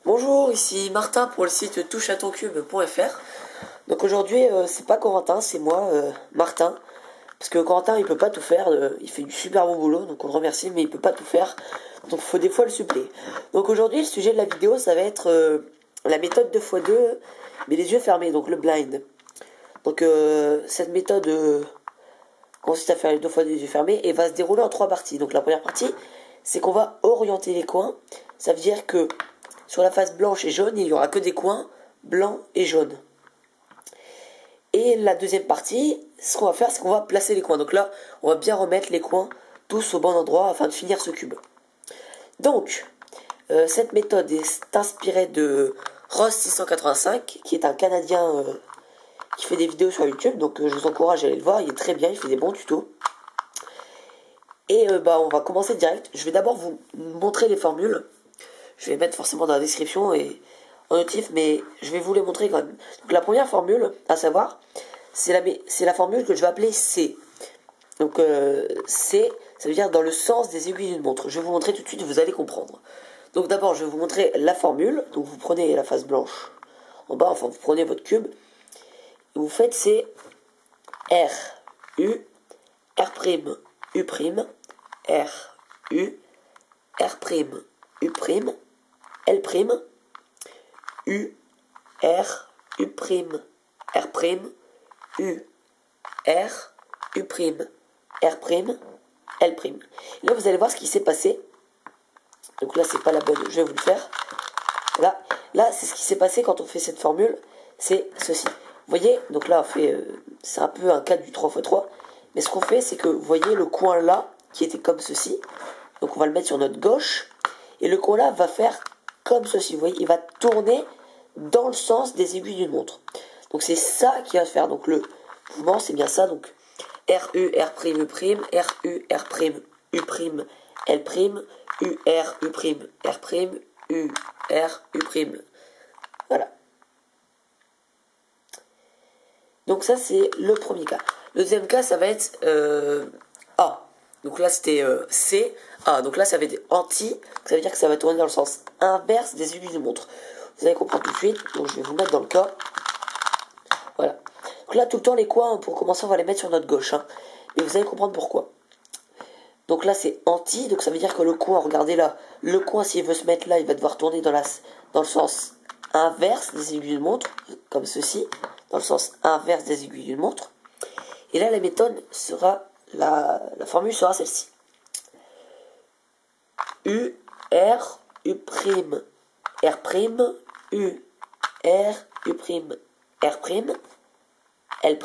Bonjour, ici Martin pour le site toucheatoncube.fr. Donc aujourd'hui, c'est pas Corentin, c'est moi, Martin. Parce que Corentin, il peut pas tout faire, il fait du super bon boulot, donc on le remercie, mais il peut pas tout faire. Donc faut des fois le suppléer. Donc aujourd'hui, le sujet de la vidéo, ça va être la méthode 2x2, mais les yeux fermés, donc le blind. Donc cette méthode consiste à faire les 2x2 des yeux fermés et va se dérouler en 3 parties. Donc la première partie, c'est qu'on va orienter les coins. Ça veut dire que sur la face blanche et jaune, il n'y aura que des coins blancs et jaunes. Et la deuxième partie, ce qu'on va faire, c'est qu'on va placer les coins. Donc là, on va bien remettre les coins tous au bon endroit afin de finir ce cube. Donc, cette méthode est inspirée de Ross685, qui est un Canadien qui fait des vidéos sur YouTube. Donc je vous encourage à aller le voir, il est très bien, il fait des bons tutos. Et on va commencer direct. Je vais d'abord vous montrer les formules. Je vais mettre forcément dans la description et en notif, mais je vais vous les montrer quand même. Donc la première formule, à savoir, c'est la formule que je vais appeler C. Donc C, ça veut dire dans le sens des aiguilles d'une montre. Je vais vous montrer tout de suite, vous allez comprendre. Donc d'abord, je vais vous montrer la formule. Donc vous prenez la face blanche en bas, enfin vous prenez votre cube. Et vous faites C, R, U, R', U', R, U, R', U', L', U, R, U', R', U, R, U', R', L'. Et là, vous allez voir ce qui s'est passé. Donc là, c'est pas la bonne, je vais vous le faire. Là c'est ce qui s'est passé quand on fait cette formule. C'est ceci. Vous voyez, donc là, on fait, c'est un peu un cas du 3x3. Mais ce qu'on fait, c'est que, vous voyez, le coin là, qui était comme ceci. Donc on va le mettre sur notre gauche. Et le coin là va faire comme ceci. Vous voyez, il va tourner dans le sens des aiguilles d'une montre. Donc c'est ça qui va se faire. Donc le mouvement, c'est bien ça. Donc R, U, R', U', R, U, R', U', L', U, R, U', R', U, R, U'. Voilà. Donc ça, c'est le premier cas. Le deuxième cas, ça va être A. Donc là, c'était C, A. Donc là, ça va être anti. Ça veut dire que ça va tourner dans le sens inverse des aiguilles d'une montre. Vous allez comprendre tout de suite. Donc je vais vous mettre dans le cas. Voilà. Donc là, tout le temps, les coins, pour commencer, on va les mettre sur notre gauche. Mais vous allez comprendre pourquoi. Donc là, c'est anti. Donc ça veut dire que le coin, regardez là. Le coin, s'il veut se mettre là, il va devoir tourner dans le sens inverse des aiguilles d'une montre. Comme ceci. Dans le sens inverse des aiguilles d'une montre. Et là, la méthode sera, la formule sera celle-ci. U, R, U', R', U, R, U', R', L',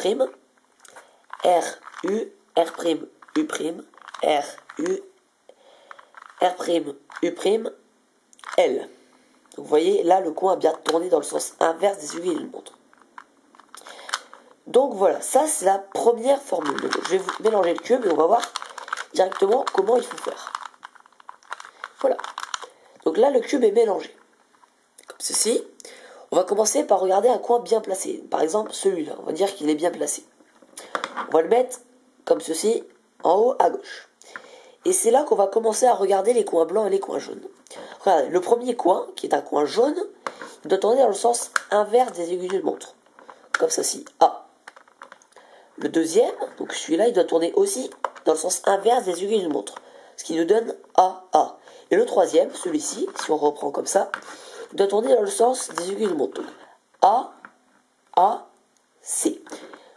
R, U, R', U', R, U, R', U', L. Donc vous voyez, là, le coin a bien tourné dans le sens inverse des aiguilles d'une montre. Donc voilà, ça c'est la première formule. Donc, je vais vous mélanger le cube et on va voir directement comment il faut faire. Voilà. Donc là, le cube est mélangé. Comme ceci. On va commencer par regarder un coin bien placé. Par exemple, celui-là. On va dire qu'il est bien placé. On va le mettre comme ceci, en haut à gauche. Et c'est là qu'on va commencer à regarder les coins blancs et les coins jaunes. Regardez, le premier coin, qui est un coin jaune, il doit tourner dans le sens inverse des aiguilles d'une montre. Comme ceci, A. Le deuxième, donc celui-là, il doit tourner aussi dans le sens inverse des aiguilles d'une montre. Ce qui nous donne A, A. Et le troisième, celui-ci, si on reprend comme ça, il doit tourner dans le sens des aiguilles d'une montre. Donc A, A, C.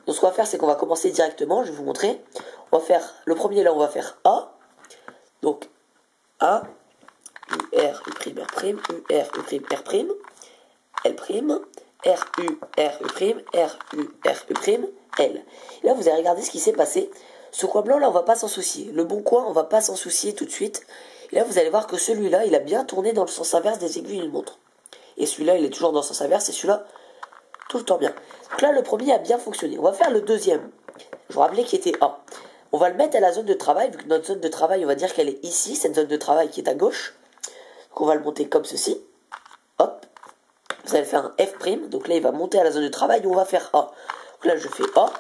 Donc ce qu'on va faire, c'est qu'on va commencer directement, je vais vous montrer. On va faire, le premier là, on va faire A. Donc A, U, R, U', R', U, R, U', R', L', R, U, R, U', R, U, R, U', L. Et là, vous allez regarder ce qui s'est passé. Ce coin blanc, là, on va pas s'en soucier. Le bon coin, on va pas s'en soucier tout de suite. Et là, vous allez voir que celui-là, il a bien tourné dans le sens inverse des aiguilles d'une montre. Et celui-là, il est toujours dans le sens inverse, et celui-là, tout le temps bien. Donc là, le premier a bien fonctionné. On va faire le deuxième. Je vous rappelais qu'il était A. On va le mettre à la zone de travail, vu que notre zone de travail, on va dire qu'elle est ici, cette zone de travail qui est à gauche. Donc on va le monter comme ceci. Hop. Vous allez faire un F'. Donc là, il va monter à la zone de travail, et on va faire A. Donc là, je fais A.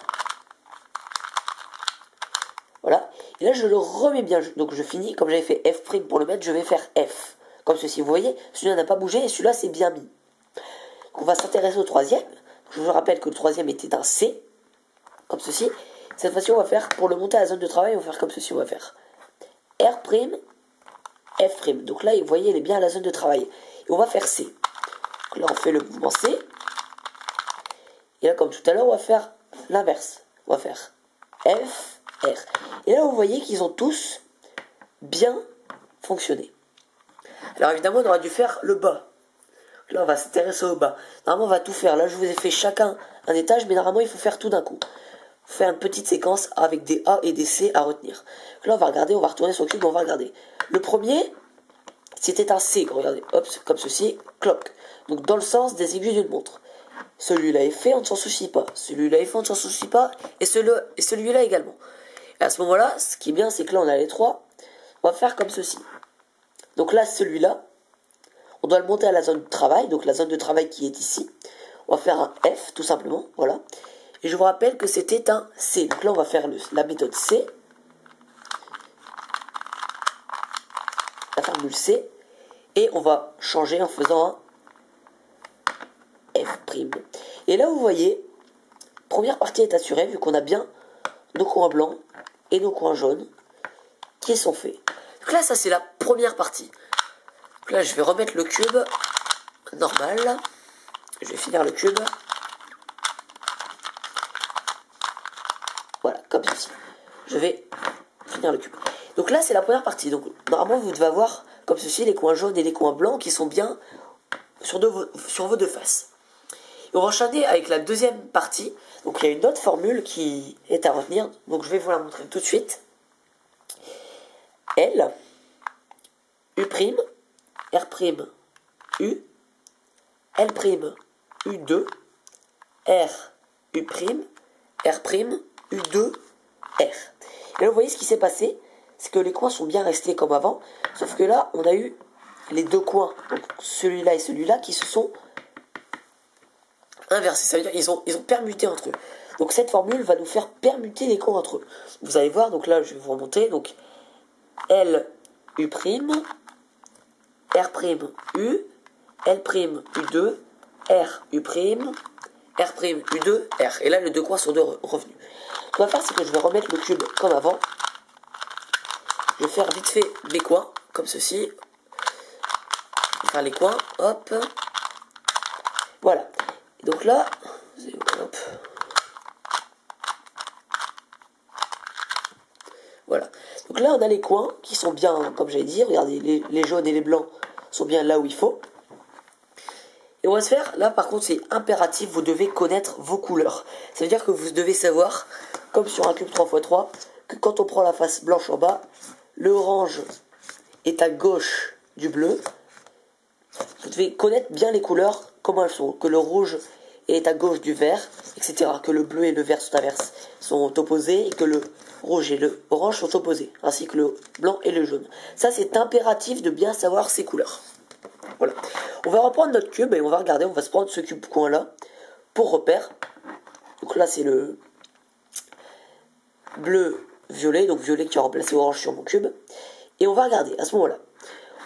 Voilà. Et là, je le remets bien. Donc je finis, comme j'avais fait F' pour le mettre, je vais faire F. comme ceci. Vous voyez, celui-là n'a pas bougé et celui-là c'est bien mis. On va s'intéresser au troisième. Je vous rappelle que le troisième était un C, comme ceci. Cette fois-ci, on va faire, pour le monter à la zone de travail, on va faire comme ceci. On va faire R', F'. Donc là, vous voyez, il est bien à la zone de travail. Et on va faire C. Donc là, on fait le mouvement C. Et là, comme tout à l'heure, on va faire l'inverse. On va faire F, R. Et là, vous voyez qu'ils ont tous bien fonctionné. Alors évidemment, on aurait dû faire le bas. Là, on va s'intéresser au bas. Normalement, on va tout faire. Là, je vous ai fait chacun un étage, mais normalement, il faut faire tout d'un coup. Faire une petite séquence avec des A et des C à retenir. Là, on va regarder, on va retourner sur le cube, on va regarder. Le premier, c'était un C. Regardez, hop, comme ceci, clock. Donc, dans le sens des aiguilles d'une montre. Celui-là est fait, on ne s'en soucie pas. Celui-là est fait, on ne s'en soucie pas. Et celui-là également. Et à ce moment-là, ce qui est bien, c'est que là, on a les trois. On va faire comme ceci. Donc là, celui-là, on doit le monter à la zone de travail. Donc la zone de travail qui est ici. On va faire un F, tout simplement. Voilà. Et je vous rappelle que c'était un C. Donc là, on va faire la méthode C. La formule C. Et on va changer en faisant un F'. Et là, vous voyez, première partie est assurée, vu qu'on a bien nos coins blancs et nos coins jaunes qui sont faits. Donc là, ça, c'est la première partie. Donc là, je vais remettre le cube normal. Je vais finir le cube. Voilà, comme ceci. Je vais finir le cube. Donc là, c'est la première partie. Donc normalement, vous devez avoir, comme ceci, les coins jaunes et les coins blancs qui sont bien sur vos deux faces. Et on va enchaîner avec la deuxième partie. Donc il y a une autre formule qui est à retenir. Donc je vais vous la montrer tout de suite. L, U', R', U, L', U2, R, U', R', U2, R. Et là, vous voyez ce qui s'est passé, c'est que les coins sont bien restés comme avant, sauf que là, on a eu les deux coins, donc celui-là et celui-là, qui se sont inversés. Ça veut dire qu'ils ont permuté entre eux. Donc cette formule va nous faire permuter les coins entre eux. Vous allez voir, donc là, je vais vous remonter. Donc L, U', R', U, L', U2, R, U', R', U2, R. Et là, les deux coins sont revenus. Ce qu'on va faire, c'est que je vais remettre le cube comme avant. Je vais faire vite fait mes coins, comme ceci. Enfin, les coins, hop. Voilà. Et donc là, hop. Voilà. Donc là, on a les coins qui sont bien, comme j'allais dire. Regardez, les jaunes et les blancs sont bien là où il faut. Et on va se faire, là par contre c'est impératif, vous devez connaître vos couleurs. Ça veut dire que vous devez savoir, comme sur un cube 3x3, que quand on prend la face blanche en bas, le orange est à gauche du bleu. Vous devez connaître bien les couleurs, comment elles sont, que le rouge est à gauche du vert, etc. Que le bleu et le vert sont opposés, et que le rouge et le orange sont opposés, ainsi que le blanc et le jaune. Ça c'est impératif de bien savoir ces couleurs. Voilà. On va reprendre notre cube et on va regarder, on va se prendre ce cube coin là pour repère. Donc là c'est le bleu violet, donc violet qui a remplacé orange sur mon cube. Et on va regarder à ce moment-là.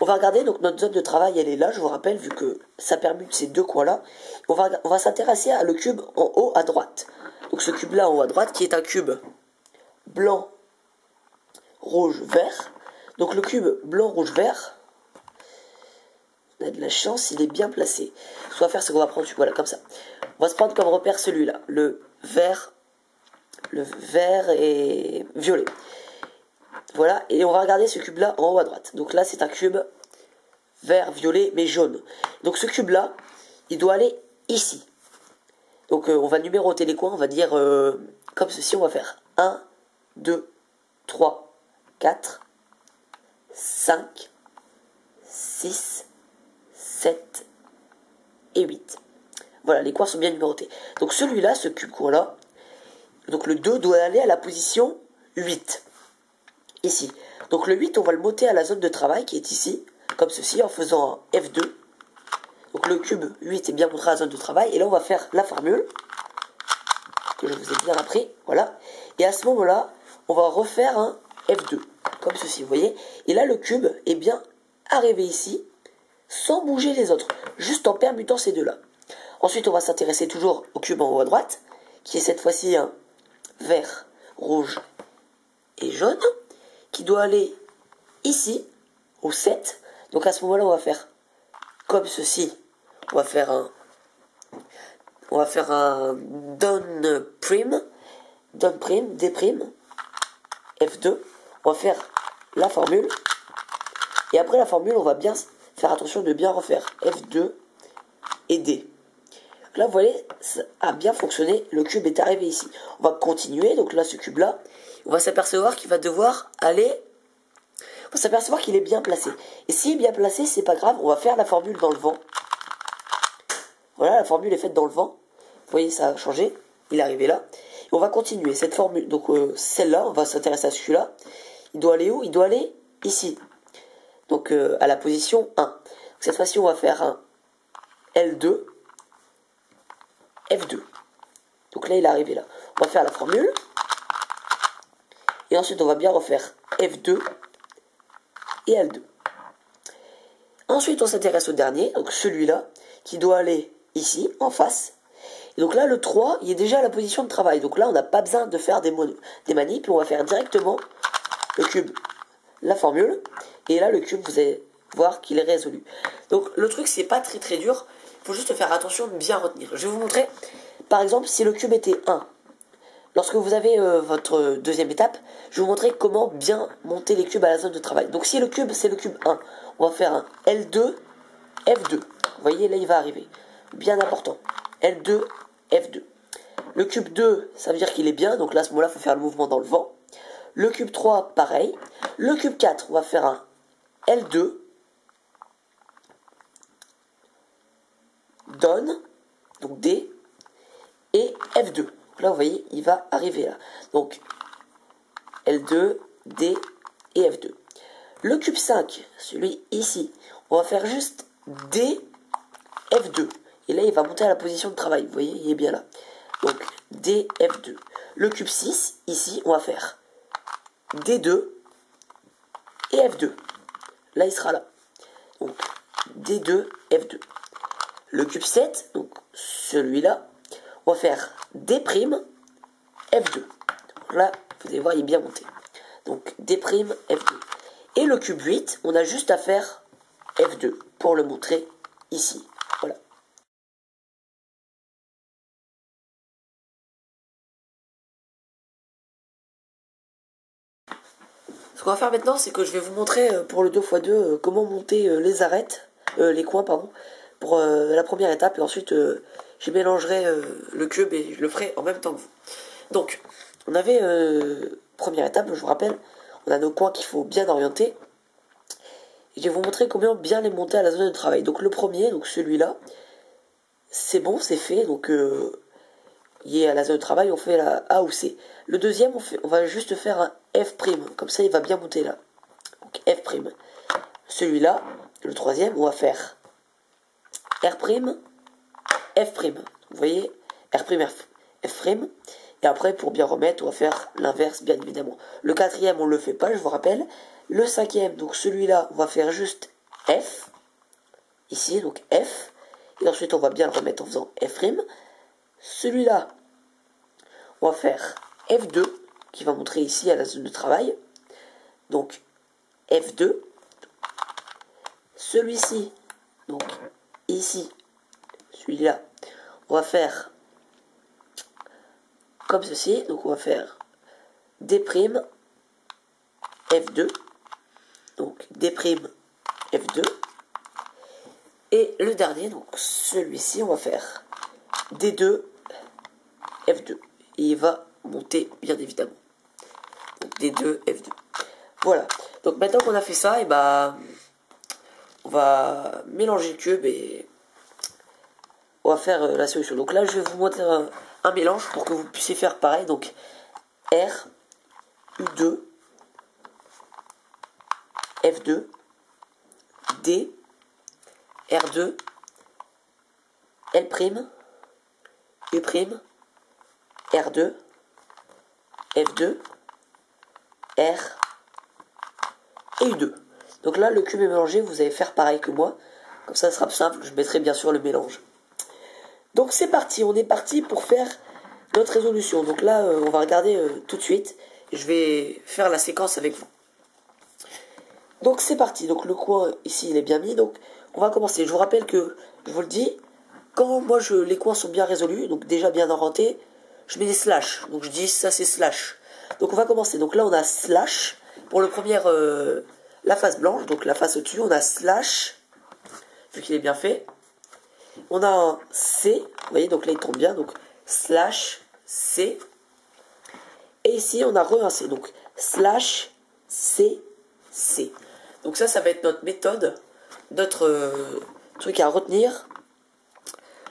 On va regarder, donc notre zone de travail elle est là, je vous rappelle, vu que ça permute ces deux coins là. On va s'intéresser à le cube en haut à droite. Donc ce cube là en haut à droite qui est un cube blanc, rouge, vert. Donc le cube blanc, rouge, vert. On a de la chance, il est bien placé. Ce qu'on va faire, c'est qu'on va prendre, voilà, comme ça. On va se prendre comme repère celui-là, le vert et violet. Voilà, et on va regarder ce cube-là en haut à droite. Donc là, c'est un cube vert, violet, mais jaune. Donc ce cube-là, il doit aller ici. Donc on va numéroter les coins, on va dire comme ceci, on va faire 1, 2, 3, 4, 5, 6, 7 et 8. Voilà, les coins sont bien numérotés. Donc celui-là, ce cube coin-là, donc le 2 doit aller à la position 8. Ici. Donc le 8, on va le monter à la zone de travail qui est ici, comme ceci, en faisant un F2. Donc le cube 8 est bien montré à la zone de travail. Et là, on va faire la formule, que je vous ai bien appris. Voilà. Et à ce moment-là, on va refaire un F2, comme ceci, vous voyez. Et là, le cube est bien arrivé ici, sans bouger les autres, juste en permutant ces deux-là. Ensuite, on va s'intéresser toujours au cube en haut à droite, qui est cette fois-ci un vert, rouge et jaune, qui doit aller ici, au 7. Donc à ce moment-là, on va faire comme ceci. On va faire un down prime, D prime, F2. On va faire la formule. Et après la formule, on va bien faire attention de bien refaire F2 et D. Là, vous voyez, ça a bien fonctionné. Le cube est arrivé ici. On va continuer. Donc là, ce cube-là, on va s'apercevoir qu'il va devoir aller... On va s'apercevoir qu'il est bien placé. Et s'il est bien placé, c'est pas grave. On va faire la formule dans le vent. Voilà, la formule est faite dans le vent. Vous voyez, ça a changé. Il est arrivé là. Et on va continuer cette formule. Donc celle-là, on va s'intéresser à celui-là. Il doit aller où? Il doit aller ici. Donc à la position 1. Donc, cette fois-ci, on va faire un L2, F2. Donc là, il est arrivé là. On va faire la formule. Et ensuite, on va bien refaire F2 et L2. Ensuite, on s'intéresse au dernier, donc celui-là, qui doit aller ici, en face. Et donc là, le 3, il est déjà à la position de travail. Donc là, on n'a pas besoin de faire des manips. On va faire directement le cube, la formule. Et là, le cube, vous allez voir qu'il est résolu. Donc le truc, c'est pas très très dur. Il faut juste faire attention de bien retenir. Je vais vous montrer, par exemple, si le cube était 1. Lorsque vous avez votre deuxième étape, je vais vous montrer comment bien monter les cubes à la zone de travail. Donc si le cube, c'est le cube 1, on va faire un L2, F2. Vous voyez, là, il va arriver. Bien important. L2, F2. Le cube 2, ça veut dire qu'il est bien. Donc là, à ce moment-là, il faut faire le mouvement dans le vent. Le cube 3, pareil. Le cube 4, on va faire un L2, down, donc D, et F2. Là, vous voyez, il va arriver là. Donc, L2, D et F2. Le cube 5, celui ici, on va faire juste D, F2. Et là, il va monter à la position de travail. Vous voyez, il est bien là. Donc, D, F2. Le cube 6, ici, on va faire D2 et F2. Là, il sera là. Donc, D2, F2. Le cube 7, donc celui-là, on va faire D', F2. Donc là, vous allez voir, il est bien monté. Donc D', F2. Et le cube 8, on a juste à faire F2 pour le montrer ici. Voilà. Ce qu'on va faire maintenant, c'est que je vais vous montrer pour le 2x2 comment monter les arêtes, les coins, pardon, pour la première étape. Et ensuite, je mélangerai le cube et je le ferai en même temps que vous. Donc, on avait, première étape, je vous rappelle, on a nos coins qu'il faut bien orienter. Et je vais vous montrer comment bien les monter à la zone de travail. Donc le premier, donc celui-là, c'est bon, c'est fait. Donc, il est à la zone de travail, on fait la A ou C. Le deuxième, on va juste faire un F', comme ça il va bien monter là. Donc F'. Celui-là, le troisième, on va faire R', F'. Vous voyez, R', F'. Et après, pour bien remettre, on va faire l'inverse, bien évidemment. Le quatrième, on ne le fait pas, je vous rappelle. Le cinquième, donc celui-là, on va faire juste F. Ici, donc F. Et ensuite, on va bien le remettre en faisant F'. Celui-là, on va faire F2, qui va montrer ici à la zone de travail. Donc, F2. Celui-ci, donc ici, celui-là, on va faire comme ceci. Donc, on va faire D', F2. Donc, D', F2. Et le dernier, donc celui-ci, on va faire D2, F2. Et il va monter, bien évidemment. Donc D2, F2. Voilà. Donc maintenant qu'on a fait ça, et bah, on va mélanger le cube et on va faire la solution. Donc là, je vais vous montrer un mélange pour que vous puissiez faire pareil. Donc R, U2, F2, D, R2, L', U', R2, F2, R et U2. Donc là, le cube est mélangé, vous allez faire pareil que moi. Comme ça sera plus simple, je mettrai bien sûr le mélange. Donc c'est parti, on est parti pour faire notre résolution. Donc là, on va regarder tout de suite. Je vais faire la séquence avec vous. Donc c'est parti, donc le coin ici il est bien mis, donc on va commencer. Je vous rappelle que, je vous le dis, quand moi les coins sont bien résolus, donc déjà bien orientés, je mets des slash. Donc je dis ça c'est slash. Donc on va commencer. Donc là on a slash pour le premier, la face blanche, donc la face au-dessus, on a slash, vu qu'il est bien fait. On a un C, vous voyez, donc là il tombe bien, donc slash C. Et ici on a un C, donc slash C, C. Donc ça va être notre méthode, notre truc à retenir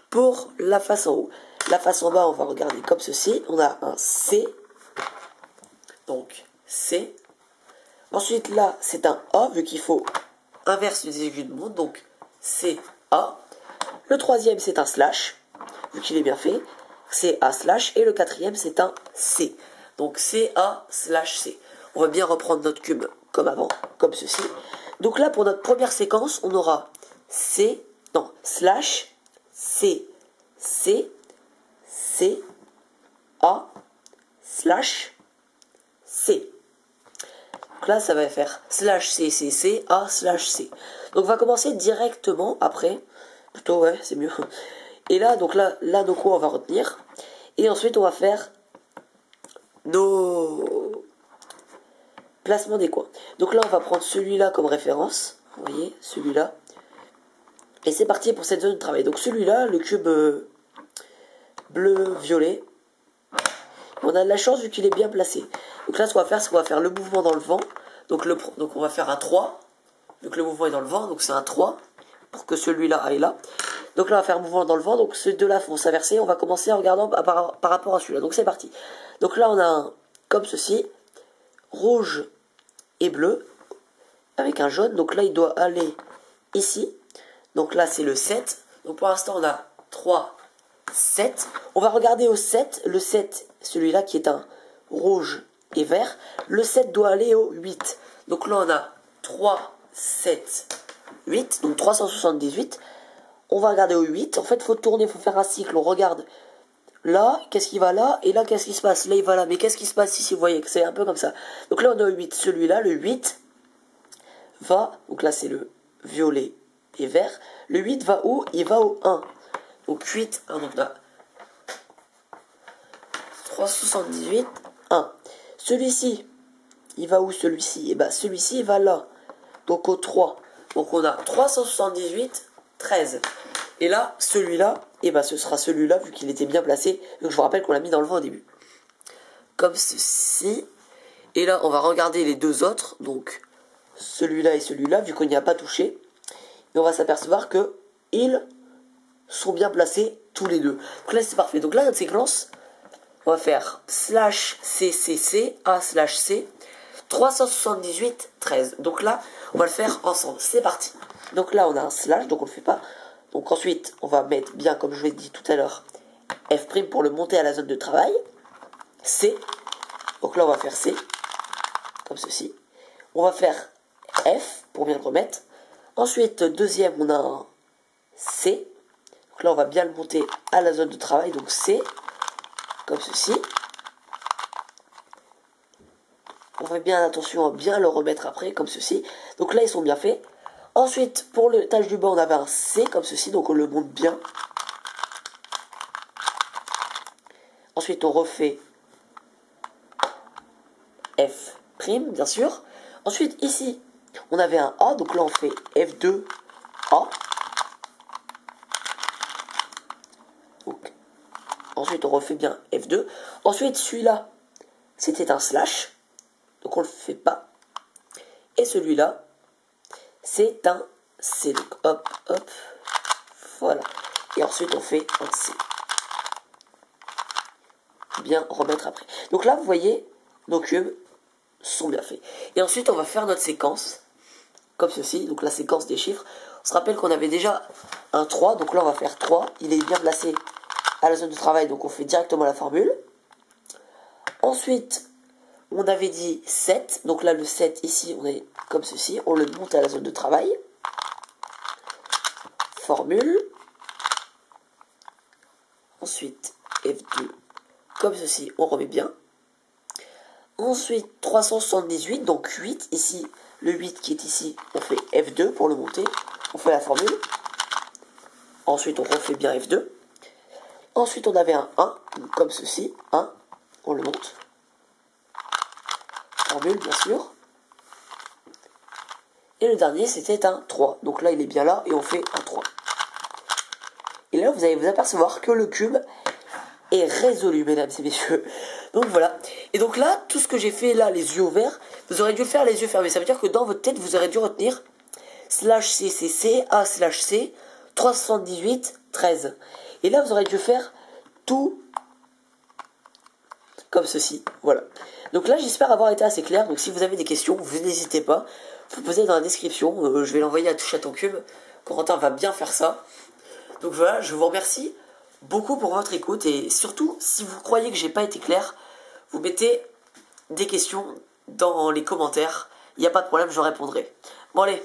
pour la face en haut. La face en bas, on va regarder comme ceci. On a un C, donc C. Ensuite là, c'est un A, vu qu'il faut inverse des aiguilles de montre, donc C, A. Le troisième, c'est un slash, vu qu'il est bien fait. C, A, slash. Et le quatrième, c'est un C. Donc C, A, slash, C. On va bien reprendre notre cube comme avant, comme ceci. Donc là, pour notre première séquence, on aura slash, C, C, C, A, slash, C. Donc là, ça va faire slash, C, C, C, A, slash, C. Donc on va commencer directement après. Plutôt, ouais, c'est mieux. Et là, donc là, nos coins, on va retenir. Et ensuite, on va faire nos placement des coins. Donc là, on va prendre celui-là comme référence. Vous voyez, celui-là. Et c'est parti pour cette zone de travail. Donc celui-là, le cube bleu-violet. On a de la chance vu qu'il est bien placé. Donc là, ce qu'on va faire, c'est qu'on va faire le mouvement dans le vent. Donc on va faire un 3. Vu que le mouvement est dans le vent, donc c'est un 3. Pour que celui-là aille là. Donc là, on va faire un mouvement dans le vent. Donc ces deux-là vont s'inverser. On va commencer en regardant par rapport à celui-là. Donc c'est parti. Donc là, on a un comme ceci. Rouge et bleu avec un jaune, donc là il doit aller ici, donc là c'est le 7, donc pour l'instant on a 3, 7, on va regarder au 7, le 7, celui-là qui est un rouge et vert, le 7 doit aller au 8, donc là on a 3, 7, 8, donc 378, on va regarder au 8, en fait il faut tourner, il faut faire un cycle, on regarde là, qu'est-ce qui va là, et là, qu'est-ce qui se passe? Là, il va là, mais qu'est-ce qui se passe ici? Vous voyez que c'est un peu comme ça. Donc là, on a 8. Celui-là, le 8, va, donc là, c'est le violet et vert. Le 8 va où? Il va au 1. Donc 8, 1, donc là, 378, 1. Celui-ci, il va où celui-ci? Et bien, celui-ci, il va là. Donc au 3. Donc on a 378, 13. Et là, celui-là, et ben ce sera celui-là, vu qu'il était bien placé. Donc je vous rappelle qu'on l'a mis dans le vent au début. Comme ceci. Et là, on va regarder les deux autres. Donc, celui-là et celui-là, vu qu'on n'y a pas touché. Et on va s'apercevoir que ils sont bien placés tous les deux. Donc là, c'est parfait. Donc là, notre séquence, on va faire slash CCC, A slash C, 378, 13. Donc là, on va le faire ensemble. C'est parti. Donc là, on a un slash, donc on ne le fait pas. Donc ensuite, on va mettre bien, comme je l'ai dit tout à l'heure, F' pour le monter à la zone de travail. C. Donc là, on va faire C, comme ceci. On va faire F, pour bien le remettre. Ensuite, deuxième, on a un C. Donc là, on va bien le monter à la zone de travail. Donc C, comme ceci. On fait bien attention à bien le remettre après, comme ceci. Donc là, ils sont bien faits. Ensuite, pour le tâche du bas, on avait un C, comme ceci. Donc on le monte bien. Ensuite, on refait F', bien sûr. Ensuite, ici, on avait un A. Donc là, on fait F2, A. Donc, ensuite, on refait bien F2. Ensuite, celui-là, c'était un slash. Donc on le fait pas. Et celui-là, c'est un C. Donc hop, hop. Voilà. Et ensuite, on fait un C. Bien remettre après. Donc là, vous voyez, nos cubes sont bien faits. Et ensuite, on va faire notre séquence. Comme ceci. Donc la séquence des chiffres. On se rappelle qu'on avait déjà un 3. Donc là, on va faire 3. Il est bien placé à la zone de travail. Donc on fait directement la formule. Ensuite, on avait dit 7. Donc là, le 7, ici, on est comme ceci. On le monte à la zone de travail. formule. Ensuite, F2, comme ceci, on remet bien. Ensuite, 378, donc 8, ici, le 8 qui est ici, on fait F2 pour le monter. On fait la formule. Ensuite, on refait bien F2. Ensuite, on avait un 1, comme ceci, 1, on le monte. Formule, bien sûr. Et le dernier, c'était un 3. Donc là, il est bien là, et on fait un 3. Et là, vous allez vous apercevoir que le cube est résolu, mesdames et messieurs. Donc voilà. Et donc là, tout ce que j'ai fait là, les yeux ouverts, vous aurez dû le faire les yeux fermés. Ça veut dire que dans votre tête, vous aurez dû retenir /CCC, A/C, 378, 13. Et là, vous aurez dû faire tout comme ceci. Voilà. Donc là, j'espère avoir été assez clair. Donc si vous avez des questions, vous n'hésitez pas. Vous posez dans la description. Je vais l'envoyer à Touche à ton cube. Corentin va bien faire ça. Donc voilà, je vous remercie beaucoup pour votre écoute. Et surtout, si vous croyez que j'ai pas été clair, vous mettez des questions dans les commentaires. Il n'y a pas de problème, je répondrai. Bon allez,